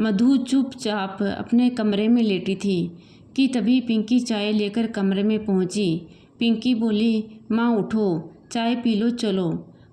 मधु चुपचाप अपने कमरे में लेटी थी कि तभी पिंकी चाय लेकर कमरे में पहुंची। पिंकी बोली, माँ उठो, चाय पी लो चलो।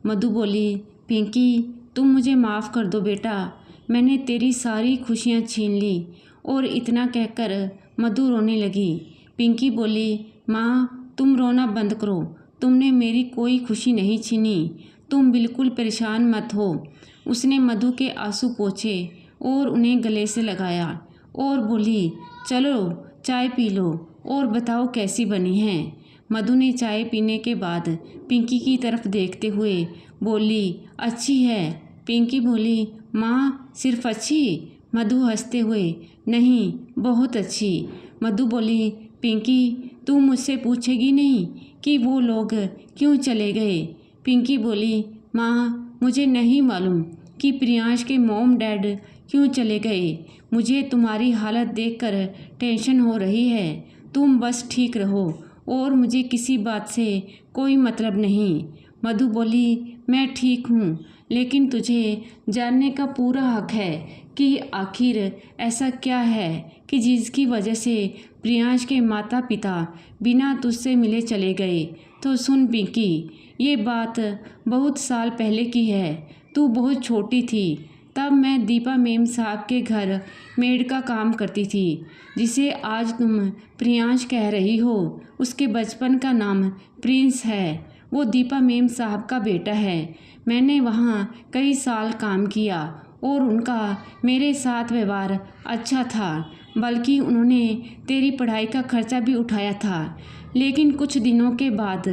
मधु बोली, पिंकी तुम मुझे माफ़ कर दो बेटा, मैंने तेरी सारी खुशियाँ छीन ली। और इतना कहकर मधु रोने लगी। पिंकी बोली, माँ तुम रोना बंद करो, तुमने मेरी कोई खुशी नहीं छीनी, तुम बिल्कुल परेशान मत हो। उसने मधु के आंसू पोंछे और उन्हें गले से लगाया और बोली, चलो चाय पी लो और बताओ कैसी बनी है। मधु ने चाय पीने के बाद पिंकी की तरफ देखते हुए बोली, अच्छी है। पिंकी बोली, माँ सिर्फ अच्छी? मधु हंसते हुए, नहीं बहुत अच्छी। मधु बोली, पिंकी तू मुझसे पूछेगी नहीं कि वो लोग क्यों चले गए? पिंकी बोली, माँ मुझे नहीं मालूम कि प्रियांश के मॉम डैड क्यों चले गए। मुझे तुम्हारी हालत देखकर टेंशन हो रही है। तुम बस ठीक रहो और मुझे किसी बात से कोई मतलब नहीं। मधु बोली, मैं ठीक हूँ, लेकिन तुझे जानने का पूरा हक है कि आखिर ऐसा क्या है कि जिसकी वजह से प्रियांश के माता पिता बिना तुझसे मिले चले गए। तो सुन पिंकी, ये बात बहुत साल पहले की है, तू बहुत छोटी थी। तब मैं दीपा मेम साहब के घर मेड का काम करती थी। जिसे आज तुम प्रियांश कह रही हो, उसके बचपन का नाम प्रिंस है। वो दीपा मेम साहब का बेटा है। मैंने वहाँ कई साल काम किया और उनका मेरे साथ व्यवहार अच्छा था, बल्कि उन्होंने तेरी पढ़ाई का खर्चा भी उठाया था। लेकिन कुछ दिनों के बाद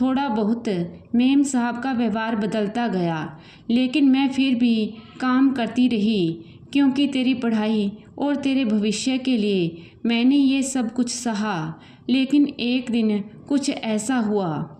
थोड़ा बहुत मेम साहब का व्यवहार बदलता गया, लेकिन मैं फिर भी काम करती रही क्योंकि तेरी पढ़ाई और तेरे भविष्य के लिए मैंने ये सब कुछ सहा। लेकिन एक दिन कुछ ऐसा हुआ।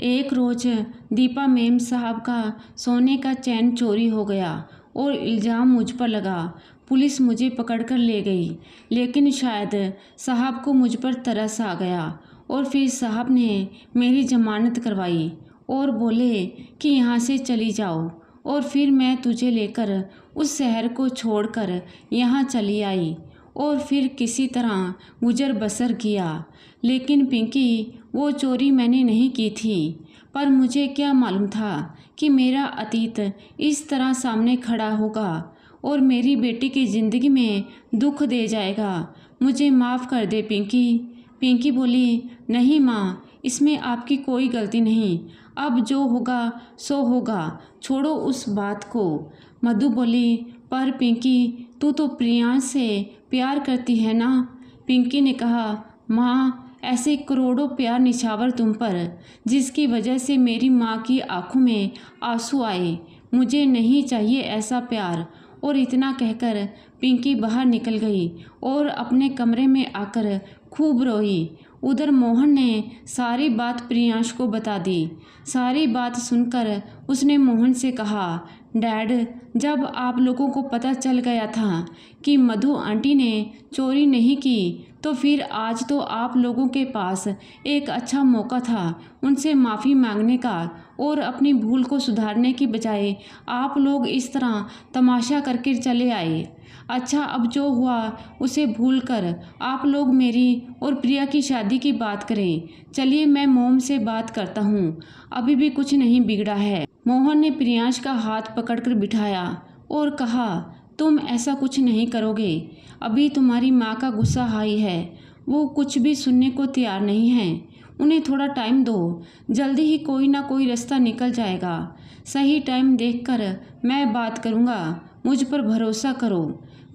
एक रोज़ दीपा मेम साहब का सोने का चैन चोरी हो गया और इल्ज़ाम मुझ पर लगा। पुलिस मुझे पकड़कर ले गई, लेकिन शायद साहब को मुझ पर तरस आ गया और फिर साहब ने मेरी ज़मानत करवाई और बोले कि यहाँ से चली जाओ। और फिर मैं तुझे लेकर उस शहर को छोड़कर यहाँ चली आई और फिर किसी तरह गुजर बसर किया। लेकिन पिंकी, वो चोरी मैंने नहीं की थी, पर मुझे क्या मालूम था कि मेरा अतीत इस तरह सामने खड़ा होगा और मेरी बेटी की ज़िंदगी में दुख दे जाएगा। मुझे माफ़ कर दे पिंकी। पिंकी बोली, नहीं माँ, इसमें आपकी कोई गलती नहीं। अब जो होगा सो होगा, छोड़ो उस बात को। मधु बोली, पर पिंकी तू तो प्रियांश से प्यार करती है ना? पिंकी ने कहा, माँ ऐसे करोड़ों प्यार निछावर तुम पर, जिसकी वजह से मेरी माँ की आंखों में आंसू आए। मुझे नहीं चाहिए ऐसा प्यार। और इतना कहकर पिंकी बाहर निकल गई और अपने कमरे में आकर खूब रोई। उधर मोहन ने सारी बात प्रियांश को बता दी। सारी बात सुनकर उसने मोहन से कहा, डैड, जब आप लोगों को पता चल गया था कि मधु आंटी ने चोरी नहीं की, तो फिर आज तो आप लोगों के पास एक अच्छा मौका था उनसे माफ़ी मांगने का और अपनी भूल को सुधारने की बजाय आप लोग इस तरह तमाशा करके चले आए। अच्छा, अब जो हुआ उसे भूलकर आप लोग मेरी और प्रिया की शादी की बात करें। चलिए मैं मोम से बात करता हूँ, अभी भी कुछ नहीं बिगड़ा है। मोहन ने प्रियांश का हाथ पकड़कर बिठाया और कहा, तुम ऐसा कुछ नहीं करोगे। अभी तुम्हारी माँ का गुस्सा हाई है, वो कुछ भी सुनने को तैयार नहीं है। उन्हें थोड़ा टाइम दो, जल्दी ही कोई ना कोई रास्ता निकल जाएगा। सही टाइम देखकर मैं बात करूँगा, मुझ पर भरोसा करो।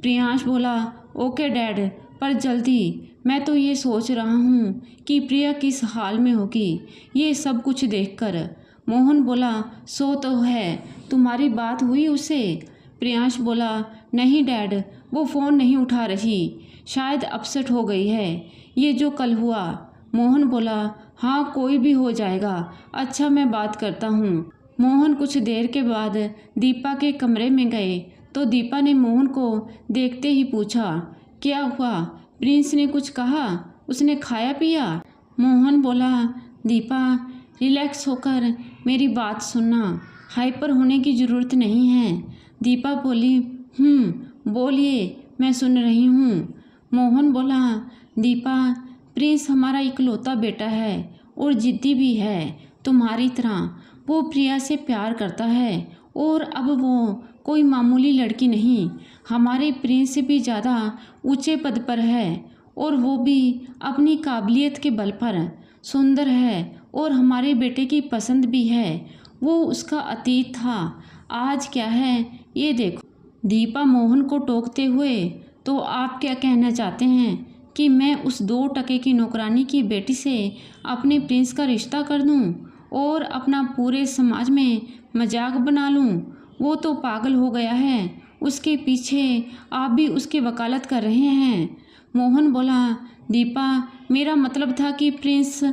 प्रियांश बोला, ओके डैड, पर जल्दी। मैं तो ये सोच रहा हूँ कि प्रिया किस हाल में होगी ये सब कुछ देखकर। मोहन बोला, सो तो है, तुम्हारी बात हुई उससे? प्रियांश बोला, नहीं डैड, वो फ़ोन नहीं उठा रही, शायद अपसेट हो गई है, ये जो कल हुआ। मोहन बोला, हाँ कोई भी हो जाएगा, अच्छा मैं बात करता हूँ। मोहन कुछ देर के बाद दीपा के कमरे में गए तो दीपा ने मोहन को देखते ही पूछा, क्या हुआ? प्रिंस ने कुछ कहा? उसने खाया पिया? मोहन बोला, दीपा रिलैक्स होकर मेरी बात सुनना, हाइपर होने की ज़रूरत नहीं है। दीपा बोली, बोलिए, मैं सुन रही हूँ। मोहन बोला, दीपा, प्रिंस हमारा इकलौता बेटा है और ज़िद्दी भी है तुम्हारी तरह। वो प्रिया से प्यार करता है और अब वो कोई मामूली लड़की नहीं, हमारे प्रिंस से भी ज़्यादा ऊंचे पद पर है और वो भी अपनी काबिलियत के बल पर सुंदर है और हमारे बेटे की पसंद भी है। वो उसका अतीत था, आज क्या है ये देखो। दीपा मोहन को टोकते हुए, तो आप क्या कहना चाहते हैं कि मैं उस 2 टके की नौकरानी की बेटी से अपने प्रिंस का रिश्ता कर दूं और अपना पूरे समाज में मजाक बना लूं? वो तो पागल हो गया है, उसके पीछे आप भी उसकी वकालत कर रहे हैं। मोहन बोला, दीपा, मेरा मतलब था कि प्रिंस।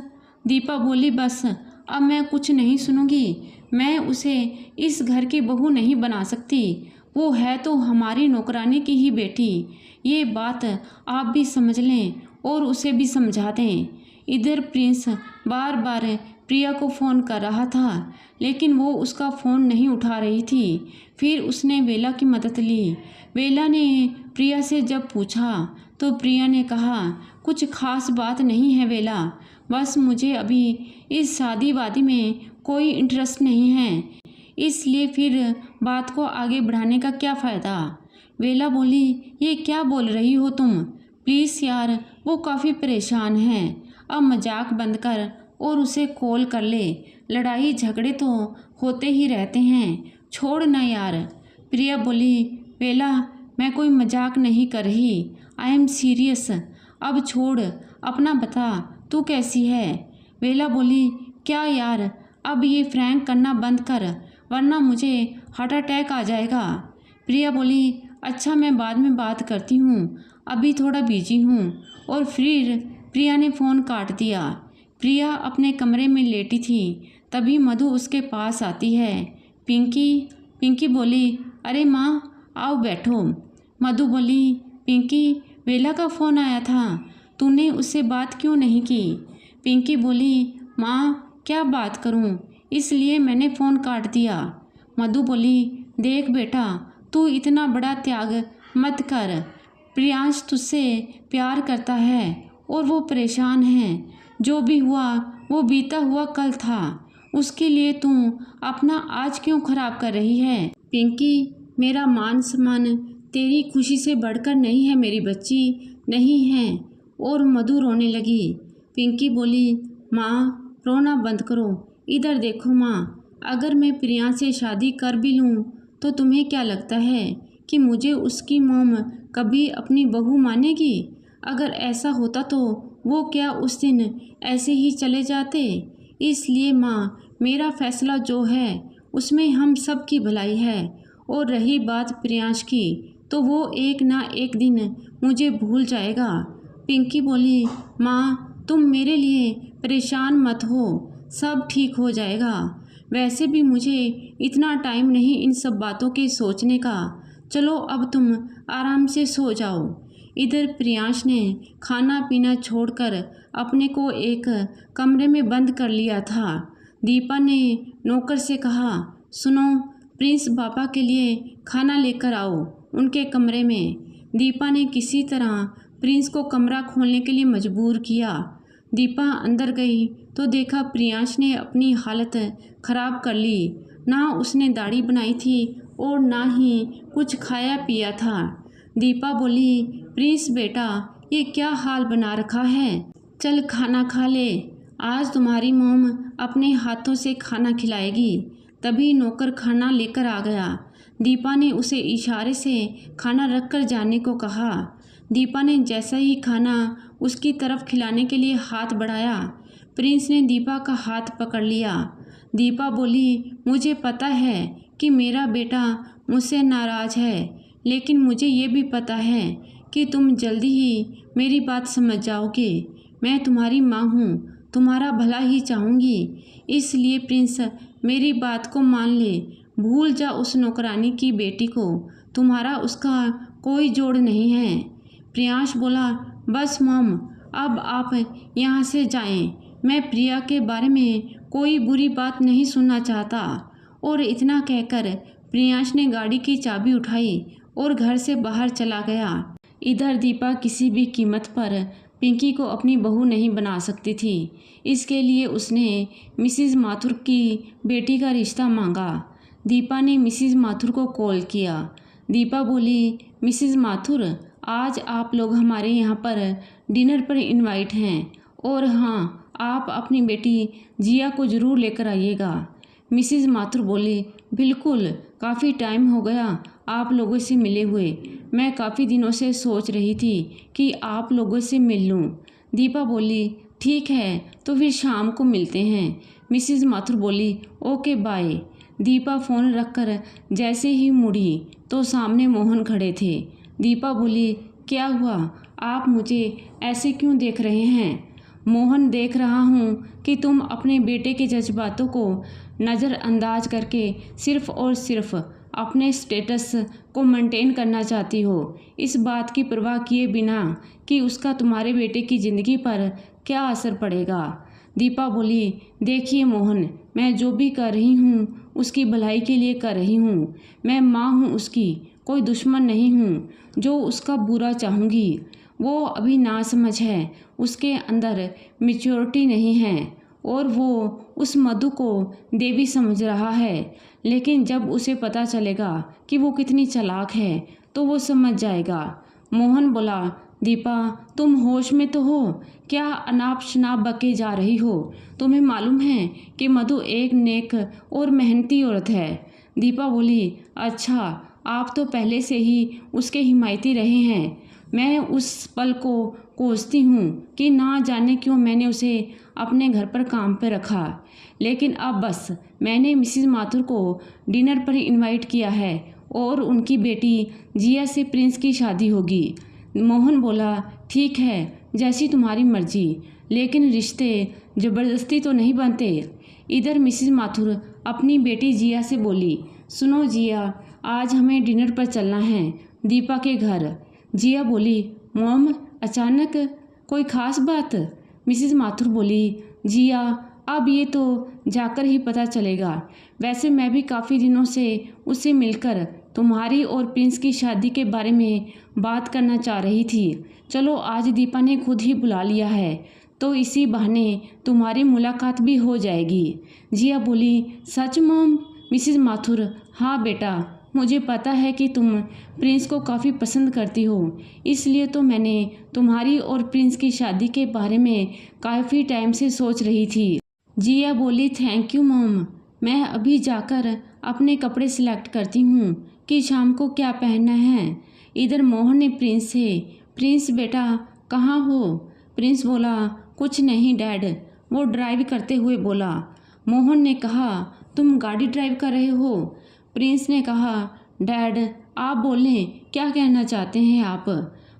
दीपा बोली, बस अब मैं कुछ नहीं सुनूंगी। मैं उसे इस घर की बहू नहीं बना सकती। वो है तो हमारी नौकरानी की ही बेटी। ये बात आप भी समझ लें और उसे भी समझा दें। इधर प्रिंस बार बार प्रिया को फ़ोन कर रहा था, लेकिन वो उसका फ़ोन नहीं उठा रही थी। फिर उसने वेला की मदद ली। वेला ने प्रिया से जब पूछा तो प्रिया ने कहा, कुछ खास बात नहीं है वेला, बस मुझे अभी इस शादी वादी में कोई इंटरेस्ट नहीं है, इसलिए फिर बात को आगे बढ़ाने का क्या फ़ायदा। वेला बोली, ये क्या बोल रही हो तुम? प्लीज़ यार, वो काफ़ी परेशान है, अब मजाक बंद कर और उसे कॉल कर ले। लड़ाई झगड़े तो होते ही रहते हैं, छोड़ ना यार। प्रिया बोली, वेला, मैं कोई मजाक नहीं कर रही, आई एम सीरियस। अब छोड़, अपना बता, तू कैसी है? वेला बोली, क्या यार, अब ये फ्रैंक करना बंद कर, वरना मुझे हार्ट अटैक आ जाएगा। प्रिया बोली, अच्छा मैं बाद में बात करती हूँ, अभी थोड़ा बिजी हूँ। और फिर प्रिया ने फ़ोन काट दिया। प्रिया अपने कमरे में लेटी थी, तभी मधु उसके पास आती है। पिंकी बोली, अरे माँ, आओ बैठो। मधु बोली, पिंकी, वेला का फ़ोन आया था, तूने उससे बात क्यों नहीं की? पिंकी बोली, माँ, क्या बात करूँ, इसलिए मैंने फ़ोन काट दिया। मधु बोली, देख बेटा, तू इतना बड़ा त्याग मत कर। प्रियांश तुझसे प्यार करता है और वो परेशान है। जो भी हुआ वो बीता हुआ कल था, उसके लिए तू अपना आज क्यों खराब कर रही है? पिंकी, मेरा मान सम्मान तेरी खुशी से बढ़कर नहीं है मेरी बच्ची, नहीं है। और मधु रोने लगी। पिंकी बोली, माँ, रोना बंद करो, इधर देखो माँ, अगर मैं प्रिया से शादी कर भी लूँ तो तुम्हें क्या लगता है कि मुझे उसकी मोम कभी अपनी बहू मानेगी? अगर ऐसा होता तो वो क्या उस दिन ऐसे ही चले जाते? इसलिए माँ, मेरा फैसला जो है उसमें हम सब की भलाई है। और रही बात प्रियांश की, तो वो एक ना एक दिन मुझे भूल जाएगा। पिंकी बोली, माँ, तुम मेरे लिए परेशान मत हो, सब ठीक हो जाएगा। वैसे भी मुझे इतना टाइम नहीं इन सब बातों के सोचने का। चलो अब तुम आराम से सो जाओ। इधर प्रियांश ने खाना पीना छोड़कर अपने को एक कमरे में बंद कर लिया था। दीपा ने नौकर से कहा, सुनो, प्रिंस पापा के लिए खाना लेकर आओ उनके कमरे में। दीपा ने किसी तरह प्रिंस को कमरा खोलने के लिए मजबूर किया। दीपा अंदर गई तो देखा प्रियांश ने अपनी हालत ख़राब कर ली। ना उसने दाढ़ी बनाई थी और ना ही कुछ खाया पिया था। दीपा बोली, प्रिंस बेटा, ये क्या हाल बना रखा है? चल खाना खा ले, आज तुम्हारी मोम अपने हाथों से खाना खिलाएगी। तभी नौकर खाना लेकर आ गया। दीपा ने उसे इशारे से खाना रख कर जाने को कहा। दीपा ने जैसा ही खाना उसकी तरफ खिलाने के लिए हाथ बढ़ाया, प्रिंस ने दीपा का हाथ पकड़ लिया। दीपा बोली, मुझे पता है कि मेरा बेटा मुझसे नाराज़ है, लेकिन मुझे ये भी पता है कि तुम जल्दी ही मेरी बात समझ जाओगे। मैं तुम्हारी माँ हूँ, तुम्हारा भला ही चाहूँगी, इसलिए प्रिंस मेरी बात को मान ले। भूल जा उस नौकरानी की बेटी को, तुम्हारा उसका कोई जोड़ नहीं है। प्रियांश बोला, बस मॉम, अब आप यहाँ से जाएं। मैं प्रिया के बारे में कोई बुरी बात नहीं सुनना चाहता। और इतना कहकर प्रियांश ने गाड़ी की चाबी उठाई और घर से बाहर चला गया। इधर दीपा किसी भी कीमत पर पिंकी को अपनी बहू नहीं बना सकती थी। इसके लिए उसने मिसिज माथुर की बेटी का रिश्ता मांगा। दीपा ने मिसिज माथुर को कॉल किया। दीपा बोली, मिसिज माथुर, आज आप लोग हमारे यहाँ पर डिनर पर इनवाइट हैं, और हाँ, आप अपनी बेटी जिया को ज़रूर लेकर आइएगा। मिसिज माथुर बोली, बिल्कुल, काफ़ी टाइम हो गया आप लोगों से मिले हुए। मैं काफ़ी दिनों से सोच रही थी कि आप लोगों से मिल लूँ। दीपा बोली, ठीक है, तो फिर शाम को मिलते हैं। मिसिज माथुर बोली, ओके बाय। दीपा फ़ोन रखकर जैसे ही मुड़ी तो सामने मोहन खड़े थे। दीपा बोली, क्या हुआ, आप मुझे ऐसे क्यों देख रहे हैं? मोहन, देख रहा हूँ कि तुम अपने बेटे के जज्बातों को नज़रअंदाज करके सिर्फ़ और सिर्फ अपने स्टेटस को मेंटेन करना चाहती हो, इस बात की परवाह किए बिना कि उसका तुम्हारे बेटे की ज़िंदगी पर क्या असर पड़ेगा। दीपा बोली, देखिए मोहन, मैं जो भी कर रही हूँ उसकी भलाई के लिए कर रही हूँ। मैं माँ हूँ उसकी, कोई दुश्मन नहीं हूँ जो उसका बुरा चाहूँगी। वो अभी नासमझ है, उसके अंदर मैच्योरिटी नहीं है, और वो उस मधु को देवी समझ रहा है। लेकिन जब उसे पता चलेगा कि वो कितनी चालाक है तो वो समझ जाएगा। मोहन बोला, दीपा, तुम होश में तो हो? क्या अनाप शनाप बके जा रही हो? तुम्हें मालूम है कि मधु एक नेक और मेहनती औरत है। दीपा बोली, अच्छा, आप तो पहले से ही उसके हिमायती रहे हैं। मैं उस पल को कोसती हूँ कि ना जाने क्यों मैंने उसे अपने घर पर काम पे रखा। लेकिन अब बस मैंने मिसिज माथुर को डिनर पर इनवाइट किया है और उनकी बेटी जिया से प्रिंस की शादी होगी। मोहन बोला, ठीक है, जैसी तुम्हारी मर्जी, लेकिन रिश्ते ज़बरदस्ती तो नहीं बनते। इधर मिसिज माथुर अपनी बेटी जिया से बोली, सुनो जिया, आज हमें डिनर पर चलना है दीपा के घर। जिया बोली, मॉम, अचानक कोई ख़ास बात? मिसिज माथुर बोली, जिया, अब ये तो जाकर ही पता चलेगा। वैसे मैं भी काफ़ी दिनों से उससे मिलकर तुम्हारी और प्रिंस की शादी के बारे में बात करना चाह रही थी। चलो, आज दीपा ने खुद ही बुला लिया है तो इसी बहाने तुम्हारी मुलाकात भी हो जाएगी। जिया बोली, सच मॉम? मिसिज माथुर, हाँ बेटा, मुझे पता है कि तुम प्रिंस को काफ़ी पसंद करती हो, इसलिए तो मैंने तुम्हारी और प्रिंस की शादी के बारे में काफ़ी टाइम से सोच रही थी। जिया बोली, थैंक यू मॉम, मैं अभी जाकर अपने कपड़े सिलेक्ट करती हूँ कि शाम को क्या पहनना है। इधर मोहन ने प्रिंस से, प्रिंस बेटा कहाँ हो? प्रिंस बोला, कुछ नहीं डैड, वो ड्राइव करते हुए बोला। मोहन ने कहा, तुम गाड़ी ड्राइव कर रहे हो? प्रिंस ने कहा, डैड आप बोलें, क्या कहना चाहते हैं आप?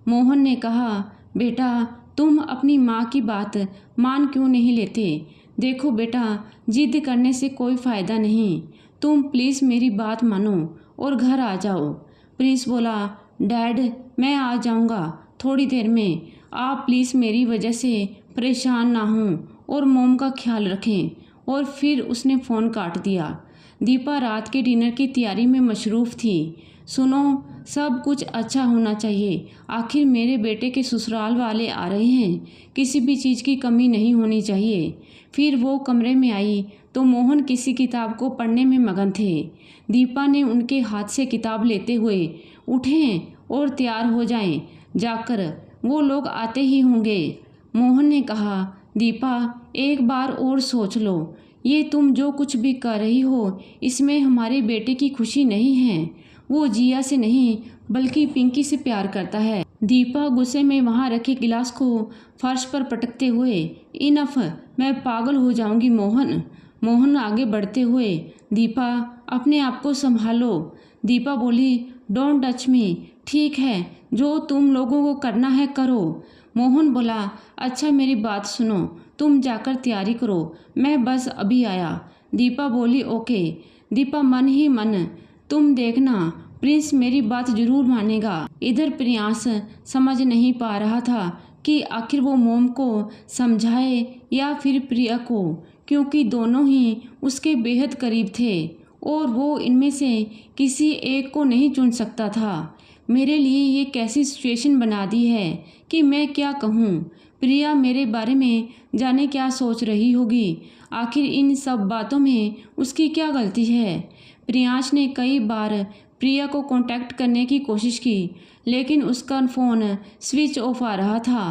मोहन ने कहा, बेटा तुम अपनी माँ की बात मान क्यों नहीं लेते? देखो बेटा, जिद करने से कोई फ़ायदा नहीं, तुम प्लीज़ मेरी बात मानो और घर आ जाओ। प्रिंस बोला, डैड मैं आ जाऊँगा थोड़ी देर में, आप प्लीज़ मेरी वजह से परेशान ना हों और मोम का ख्याल रखें। और फिर उसने फ़ोन काट दिया। दीपा रात के डिनर की तैयारी में मशरूफ़ थी। सुनो, सब कुछ अच्छा होना चाहिए, आखिर मेरे बेटे के ससुराल वाले आ रहे हैं, किसी भी चीज़ की कमी नहीं होनी चाहिए। फिर वो कमरे में आई तो मोहन किसी किताब को पढ़ने में मगन थे। दीपा ने उनके हाथ से किताब लेते हुए, उठें और तैयार हो जाएं, जाकर वो लोग आते ही होंगे। मोहन ने कहा, दीपा एक बार और सोच लो, ये तुम जो कुछ भी कर रही हो इसमें हमारे बेटे की खुशी नहीं है। वो जिया से नहीं बल्कि पिंकी से प्यार करता है। दीपा गुस्से में वहाँ रखे गिलास को फर्श पर पटकते हुए, इनफ, मैं पागल हो जाऊंगी मोहन। मोहन आगे बढ़ते हुए, दीपा अपने आप को संभालो। दीपा बोली, डोंट टच मी, ठीक है, जो तुम लोगों को करना है करो। मोहन बोला, अच्छा मेरी बात सुनो, तुम जाकर तैयारी करो, मैं बस अभी आया। दीपा बोली, ओके। दीपा मन ही मन, तुम देखना प्रिंस मेरी बात जरूर मानेगा। इधर प्रियांश समझ नहीं पा रहा था कि आखिर वो मोम को समझाए या फिर प्रिया को, क्योंकि दोनों ही उसके बेहद करीब थे और वो इनमें से किसी एक को नहीं चुन सकता था। मेरे लिए ये कैसी सिचुएशन बना दी है कि मैं क्या कहूँ। प्रिया मेरे बारे में जाने क्या सोच रही होगी। आखिर इन सब बातों में उसकी क्या गलती है। प्रियांश ने कई बार प्रिया को कांटेक्ट करने की कोशिश की, लेकिन उसका फ़ोन स्विच ऑफ आ रहा था।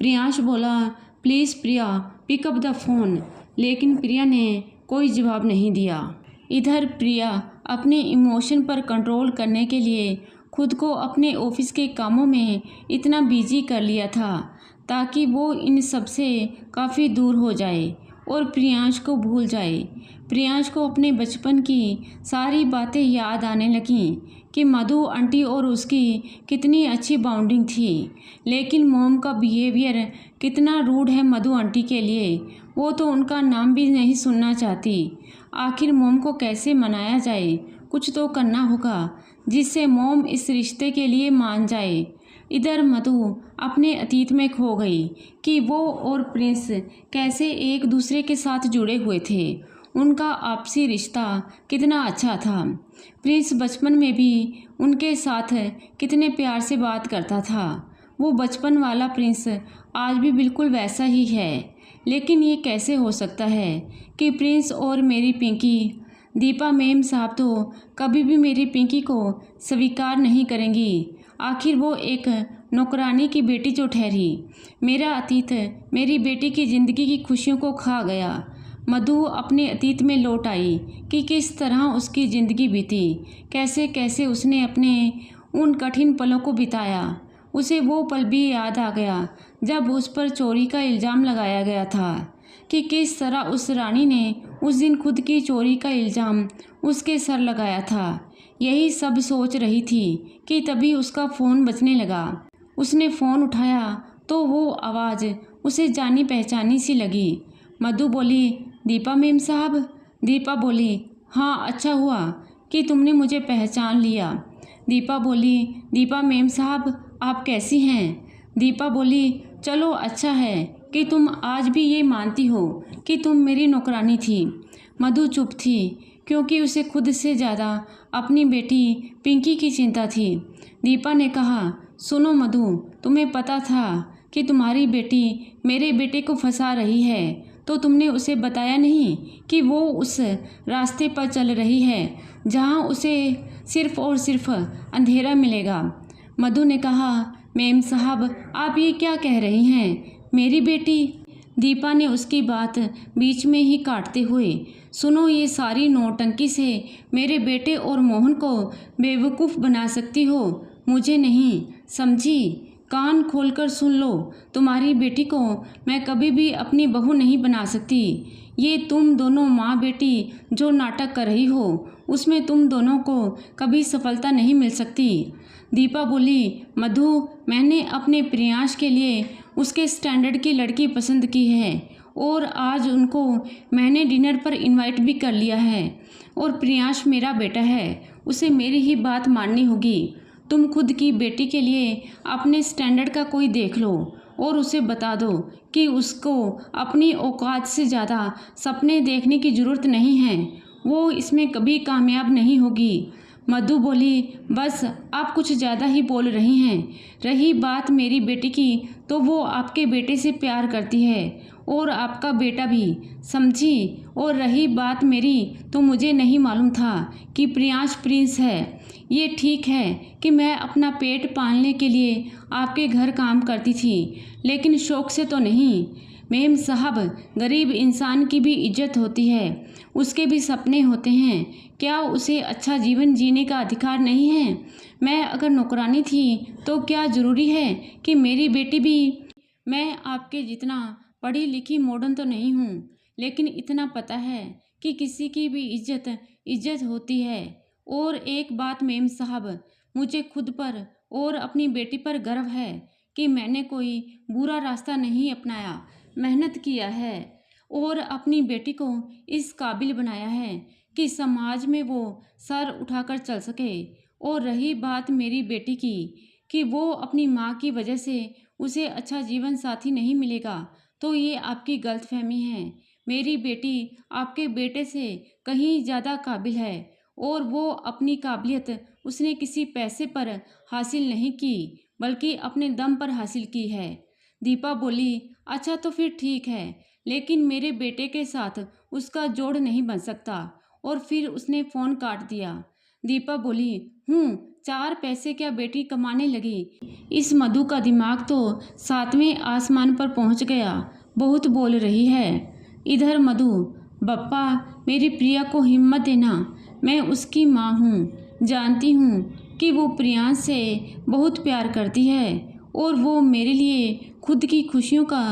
प्रियांश बोला, please Priya pick up the phone, लेकिन प्रिया ने कोई जवाब नहीं दिया। इधर प्रिया अपने इमोशन पर कंट्रोल करने के लिए खुद को अपने ऑफिस के कामों में इतना बिजी कर लिया था ताकि वो इन सब से काफ़ी दूर हो जाए और प्रियांश को भूल जाए। प्रियांश को अपने बचपन की सारी बातें याद आने लगीं कि मधु आंटी और उसकी कितनी अच्छी बॉन्डिंग थी, लेकिन मोम का बिहेवियर कितना रूड है मधु आंटी के लिए। वो तो उनका नाम भी नहीं सुनना चाहती। आखिर मोम को कैसे मनाया जाए, कुछ तो करना होगा जिससे मोम इस रिश्ते के लिए मान जाए। इधर मधु अपने अतीत में खो गई कि वो और प्रिंस कैसे एक दूसरे के साथ जुड़े हुए थे। उनका आपसी रिश्ता कितना अच्छा था। प्रिंस बचपन में भी उनके साथ कितने प्यार से बात करता था। वो बचपन वाला प्रिंस आज भी बिल्कुल वैसा ही है। लेकिन ये कैसे हो सकता है कि प्रिंस और मेरी पिंकी, दीपा मैम साहब तो कभी भी मेरी पिंकी को स्वीकार नहीं करेंगी। आखिर वो एक नौकरानी की बेटी जो ठहरी। मेरा अतीत मेरी बेटी की ज़िंदगी की खुशियों को खा गया। मधु अपने अतीत में लौट आई कि किस तरह उसकी ज़िंदगी बीती, कैसे कैसे उसने अपने उन कठिन पलों को बिताया। उसे वो पल भी याद आ गया जब उस पर चोरी का इल्ज़ाम लगाया गया था कि किस तरह उस रानी ने उस दिन खुद की चोरी का इल्ज़ाम उसके सर लगाया था। यही सब सोच रही थी कि तभी उसका फ़ोन बजने लगा। उसने फ़ोन उठाया तो वो आवाज़ उसे जानी पहचानी सी लगी। मधु बोली, दीपा मैम साहब। दीपा बोली, हाँ अच्छा हुआ कि तुमने मुझे पहचान लिया। दीपा बोली, दीपा मैम साहब आप कैसी हैं। दीपा बोली, चलो अच्छा है कि तुम आज भी ये मानती हो कि तुम मेरी नौकरानी थी। मधु चुप थी क्योंकि उसे खुद से ज़्यादा अपनी बेटी पिंकी की चिंता थी। दीपा ने कहा, सुनो मधु, तुम्हें पता था कि तुम्हारी बेटी मेरे बेटे को फंसा रही है तो तुमने उसे बताया नहीं कि वो उस रास्ते पर चल रही है जहाँ उसे सिर्फ़ और सिर्फ अंधेरा मिलेगा। मधु ने कहा, मैम साहब आप ये क्या कह रही हैं, मेरी बेटी। दीपा ने उसकी बात बीच में ही काटते हुए, सुनो ये सारी नौटंकी से मेरे बेटे और मोहन को बेवकूफ़ बना सकती हो, मुझे नहीं, समझी। कान खोलकर सुन लो, तुम्हारी बेटी को मैं कभी भी अपनी बहू नहीं बना सकती। ये तुम दोनों माँ बेटी जो नाटक कर रही हो उसमें तुम दोनों को कभी सफलता नहीं मिल सकती। दीपा बोली, मधु मैंने अपने प्रियांश के लिए उसके स्टैंडर्ड की लड़की पसंद की है और आज उनको मैंने डिनर पर इनवाइट भी कर लिया है और प्रियांश मेरा बेटा है, उसे मेरी ही बात माननी होगी। तुम खुद की बेटी के लिए अपने स्टैंडर्ड का कोई देख लो और उसे बता दो कि उसको अपनी औकात से ज़्यादा सपने देखने की ज़रूरत नहीं है, वो इसमें कभी कामयाब नहीं होगी। मधु बोली, बस आप कुछ ज़्यादा ही बोल रही हैं। रही बात मेरी बेटी की तो वो आपके बेटे से प्यार करती है और आपका बेटा भी, समझी। और रही बात मेरी तो मुझे नहीं मालूम था कि प्रियांश प्रिंस है। ये ठीक है कि मैं अपना पेट पालने के लिए आपके घर काम करती थी, लेकिन शौक़ से तो नहीं। मैम साहब गरीब इंसान की भी इज्जत होती है, उसके भी सपने होते हैं। क्या उसे अच्छा जीवन जीने का अधिकार नहीं है। मैं अगर नौकरानी थी तो क्या ज़रूरी है कि मेरी बेटी भी। मैं आपके जितना पढ़ी लिखी मॉडर्न तो नहीं हूँ, लेकिन इतना पता है कि किसी की भी इज्जत होती है। और एक बात मैम साहब, मुझे खुद पर और अपनी बेटी पर गर्व है कि मैंने कोई बुरा रास्ता नहीं अपनाया, मेहनत किया है और अपनी बेटी को इस काबिल बनाया है कि समाज में वो सर उठाकर चल सके। और रही बात मेरी बेटी की कि वो अपनी माँ की वजह से उसे अच्छा जीवन साथी नहीं मिलेगा, तो ये आपकी गलतफहमी है। मेरी बेटी आपके बेटे से कहीं ज़्यादा काबिल है और वो अपनी काबिलियत उसने किसी पैसे पर हासिल नहीं की बल्कि अपने दम पर हासिल की है। दीपा बोली, अच्छा तो फिर ठीक है, लेकिन मेरे बेटे के साथ उसका जोड़ नहीं बन सकता। और फिर उसने फ़ोन काट दिया। दीपा बोली, 4 पैसे क्या बेटी कमाने लगी। इस मधु का दिमाग तो 7वें आसमान पर पहुंच गया, बहुत बोल रही है। इधर मधु, बप्पा मेरी प्रिया को हिम्मत देना, मैं उसकी माँ हूँ, जानती हूँ कि वो प्रियांश से बहुत प्यार करती है और वो मेरे लिए खुद की खुशियों का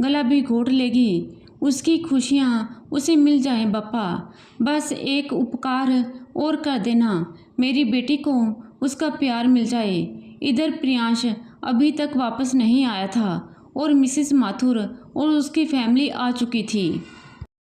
गला भी घोट लेगी। उसकी खुशियाँ उसे मिल जाएं बप्पा, बस एक उपकार और कर देना, मेरी बेटी को उसका प्यार मिल जाए। इधर प्रियांश अभी तक वापस नहीं आया था और मिसेस माथुर और उसकी फैमिली आ चुकी थी।